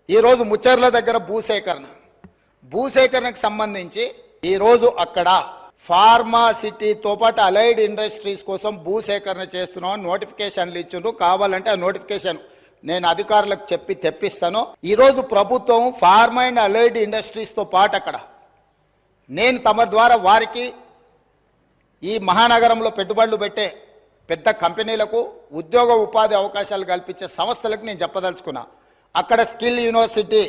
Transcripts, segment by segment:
ఈరోజు ముచ్చర్ల దగ్గర భూసేకరణకు సంబంధించి ఈరోజు అక్కడ ఫార్మాసిటీతో పాటు అలైడ్ ఇండస్ట్రీస్ కోసం భూసేకరణ చేస్తున్నాం నోటిఫికేషన్లు ఇచ్చిండ్రు. కావాలంటే ఆ నోటిఫికేషన్ నేను అధికారులకు చెప్పి తెప్పిస్తాను. ఈరోజు ప్రభుత్వం ఫార్మా అండ్ అలైడ్ ఇండస్ట్రీస్తో పాటు అక్కడ నేను తమ ద్వారా వారికి ఈ మహానగరంలో పెట్టుబడులు పెట్టే పెద్ద కంపెనీలకు ఉద్యోగ ఉపాధి అవకాశాలు కల్పించే సంస్థలకు నేను చెప్పదలుచుకున్నా. అక్కడ skill university,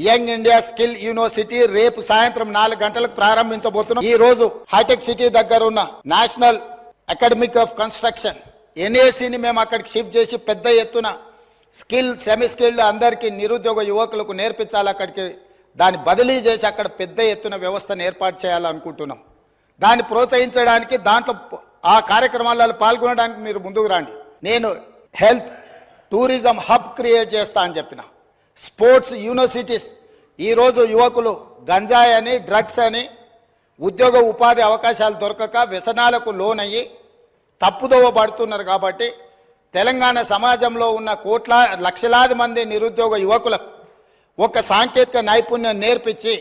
young India skill university రేపు సాయంత్రం 4 గంటలకు ప్రారంభించబోతున్నాం. ఈ రోజు హైటెక్ సిటీ దగ్గర ఉన్న నేషనల్ అకాడమిక్ ఆఫ్ కన్స్ట్రక్షన్ NACని మేము అక్కడికి షిఫ్ట్ చేసి పెద్ద ఎత్తున స్కిల్ సెమీ స్కిల్డ్ అందరికీ నిరుద్యోగ యువకులకు నేర్పించాలి. అక్కడికి దాన్ని బదిలీ చేసి అక్కడ పెద్ద ఎత్తున వ్యవస్థను ఏర్పాటు చేయాలనుకుంటున్నాం. దాన్ని ప్రోత్సహించడానికి దాంట్లో ఆ కార్యక్రమాలలో పాల్గొనడానికి మీరు ముందుకు రండి. నేను హెల్త్ టూరిజం హబ్ క్రియేట్ చేస్తా అని చెప్పిన. స్పోర్ట్స్ యూనివర్సిటీస్, ఈరోజు యువకులు గంజాయి అని డ్రగ్స్ అని ఉద్యోగ ఉపాధి అవకాశాలు దొరకక వ్యసనాలకు లోనయ్యి తప్పుదోవ పడుతున్నారు. కాబట్టి తెలంగాణ సమాజంలో ఉన్న లక్షలాది మంది నిరుద్యోగ యువకులకు ఒక సాంకేతిక నైపుణ్యం నేర్పించి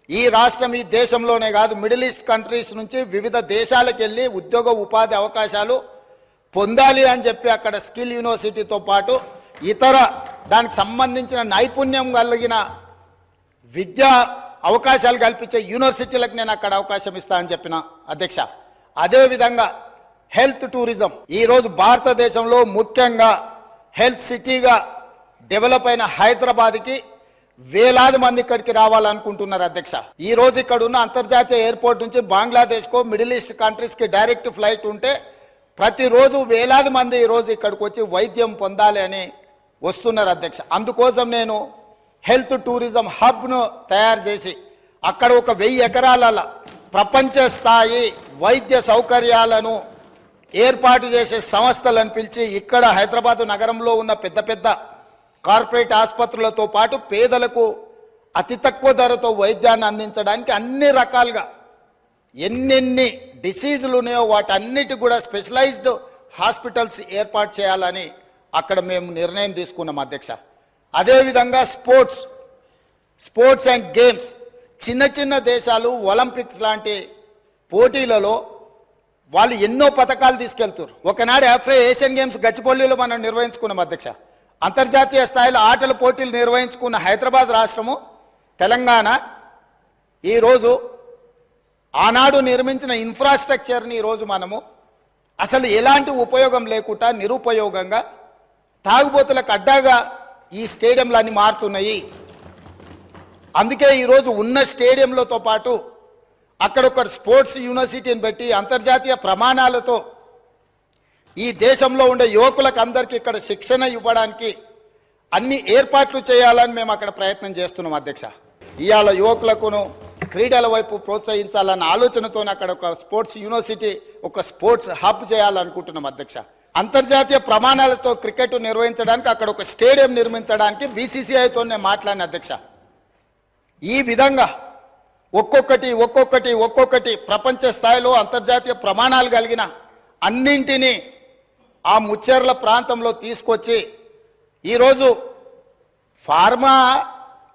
ఈ రాష్ట్రం ఈ దేశంలోనే కాదు మిడిల్ ఈస్ట్ కంట్రీస్ నుంచి వివిధ దేశాలకు వెళ్ళి ఉద్యోగ ఉపాధి అవకాశాలు పొందాలి అని చెప్పి అక్కడ స్కిల్ యూనివర్సిటీతో పాటు ఇతర దానికి సంబంధించిన నైపుణ్యం కలిగిన విద్యా అవకాశాలు కల్పించే యూనివర్సిటీలకు నేను అక్కడ అవకాశం ఇస్తా అని చెప్పిన అధ్యక్ష. అదేవిధంగా హెల్త్ టూరిజం, ఈరోజు భారతదేశంలో ముఖ్యంగా హెల్త్ సిటీగా డెవలప్ అయిన హైదరాబాద్కి వేలాది మంది ఇక్కడికి రావాలనుకుంటున్నారు అధ్యక్ష. ఈ రోజు ఇక్కడ ఉన్న అంతర్జాతీయ ఎయిర్పోర్ట్ నుంచి బంగ్లాదేశ్కో మిడిల్ ఈస్ట్ కంట్రీస్కి డైరెక్ట్ ఫ్లైట్ ఉంటే ప్రతిరోజు వేలాది మంది ఈరోజు ఇక్కడికి వచ్చి వైద్యం పొందాలి అని వస్తున్నారు అధ్యక్ష. అందుకోసం నేను హెల్త్ టూరిజం హబ్ను తయారు చేసి అక్కడ ఒక 1000 ఎకరాల ప్రపంచ స్థాయి వైద్య సౌకర్యాలను ఏర్పాటు చేసే సంస్థలను పిలిచి ఇక్కడ హైదరాబాద్ నగరంలో ఉన్న పెద్ద పెద్ద కార్పొరేట్ ఆసుపత్రులతో పాటు పేదలకు అతి తక్కువ ధరతో వైద్యాన్ని అందించడానికి అన్ని రకాలుగా ఎన్నెన్ని డిసీజులు ఉన్నాయో వాటన్నిటి కూడా స్పెషలైజ్డ్ హాస్పిటల్స్ ఏర్పాటు చేయాలని అక్కడ మేము నిర్ణయం తీసుకున్నాం అధ్యక్ష. అదేవిధంగా స్పోర్ట్స్ అండ్ గేమ్స్, చిన్న చిన్న దేశాలు ఒలింపిక్స్ లాంటి పోటీలలో వాళ్ళు ఎన్నో పథకాలు తీసుకెళ్తారు. ఒకనాడు ఏషియన్ గేమ్స్ గచ్చిబౌలిలో మనం నిర్వహించుకున్నాం అధ్యక్ష. అంతర్జాతీయ స్థాయిలో ఆటల పోటీలు నిర్వహించుకున్న హైదరాబాద్ రాష్ట్రము తెలంగాణ ఈరోజు ఆనాడు నిర్మించిన ఇన్ఫ్రాస్ట్రక్చర్ని ఈరోజు మనము అసలు ఎలాంటి ఉపయోగం లేకుండా నిరుపయోగంగా తాగుబోతులకు అడ్డాగా ఈ స్టేడియంలన్నీ మారుతున్నాయి. అందుకే ఈరోజు ఉన్న స్టేడియంలతో పాటు అక్కడ ఒక స్పోర్ట్స్ యూనివర్సిటీని పెట్టి అంతర్జాతీయ ప్రమాణాలతో ఈ దేశంలో ఉండే యువకులకు అందరికీ ఇక్కడ శిక్షణ ఇవ్వడానికి అన్ని ఏర్పాట్లు చేయాలని మేము అక్కడ ప్రయత్నం చేస్తున్నాం అధ్యక్ష. ఇవాళ యువకులకును క్రీడల వైపు ప్రోత్సహించాలన్న ఆలోచనతో అక్కడ ఒక స్పోర్ట్స్ యూనివర్సిటీ, ఒక స్పోర్ట్స్ హబ్ చేయాలనుకుంటున్నాం అధ్యక్ష. అంతర్జాతీయ ప్రమాణాలతో క్రికెట్ నిర్వహించడానికి అక్కడ ఒక స్టేడియం నిర్మించడానికి BCCIతో నేను మాట్లాడిన అధ్యక్ష. ఈ విధంగా ఒక్కొక్కటి ప్రపంచ స్థాయిలో అంతర్జాతీయ ప్రమాణాలు కలిగిన అన్నింటినీ ఆ ముచ్చెర్ల ప్రాంతంలో తీసుకొచ్చి ఈరోజు ఫార్మా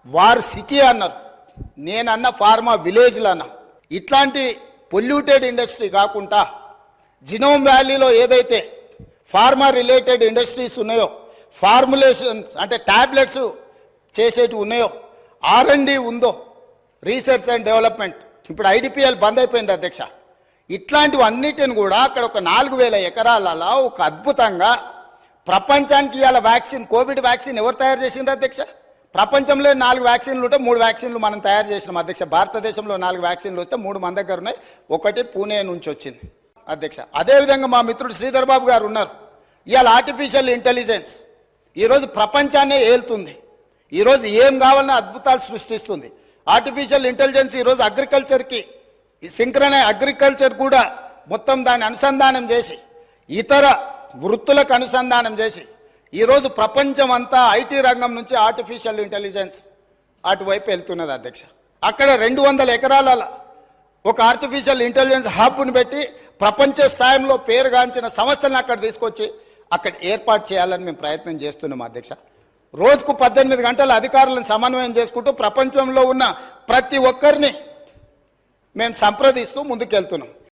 వార్ సిటీ అన్నారు, నేనన్న ఫార్మా విలేజ్లు అన్నా. ఇట్లాంటి పొల్యూటెడ్ ఇండస్ట్రీ కాకుండా జినోమ్ వ్యాలీలో ఏదైతే ఫార్మా రిలేటెడ్ ఇండస్ట్రీస్ ఉన్నాయో, ఫార్ములేషన్స్ అంటే ట్యాబ్లెట్స్ చేసేటి ఉన్నాయో, R&D ఉందో, రీసెర్చ్ అండ్ డెవలప్మెంట్, ఇప్పుడు IDPL బంద్ అయిపోయింది అధ్యక్ష. ఇట్లాంటివన్నిటిని కూడా అక్కడ ఒక 4000 ఎకరాలలో ఒక అద్భుతంగా ప్రపంచానికి ఇవాళ వ్యాక్సిన్, కోవిడ్ వ్యాక్సిన్ ఎవరు తయారు చేసిండ్రు అధ్యక్ష? ప్రపంచంలో 4 వ్యాక్సిన్లు ఉంటే 3 వ్యాక్సిన్లు మనం తయారు చేసినాం అధ్యక్ష. భారతదేశంలో 4 వ్యాక్సిన్లు వస్తే 3 మన దగ్గర ఉన్నాయి, ఒకటి పూణే నుంచి వచ్చింది అధ్యక్ష. అదేవిధంగా మా మిత్రుడు శ్రీధర్ బాబు గారు ఉన్నారు. ఇవాళ ఆర్టిఫిషియల్ ఇంటెలిజెన్స్ ఈరోజు ప్రపంచాన్నే ఏలుతుంది. ఈరోజు ఏం కావాలన్నా అద్భుతాలు సృష్టిస్తుంది. ఆర్టిఫిషియల్ ఇంటెలిజెన్స్ ఈరోజు అగ్రికల్చర్కి, సింక్రనైజ్ అగ్రికల్చర్ కూడా మొత్తం దాన్ని అనుసంధానం చేసి ఇతర వృత్తులకు అనుసంధానం చేసి ఈరోజు ప్రపంచం అంతా IT రంగం నుంచి ఆర్టిఫిషియల్ ఇంటెలిజెన్స్ అటువైపు వెళ్తున్నది అధ్యక్ష. అక్కడ 200 ఎకరాల ఒక ఆర్టిఫిషియల్ ఇంటెలిజెన్స్ హబ్ను పెట్టి ప్రపంచ స్థాయిలో పేరుగాంచిన సంస్థలను అక్కడ తీసుకొచ్చి అక్కడ ఏర్పాటు చేయాలని మేము ప్రయత్నం చేస్తున్నాం అధ్యక్ష. రోజుకు 18 గంటల అధికారులను సమన్వయం చేసుకుంటూ ప్రపంచంలో ఉన్న ప్రతి ఒక్కరిని మేము సంప్రదిస్తూ ముందుకెళ్తున్నాం.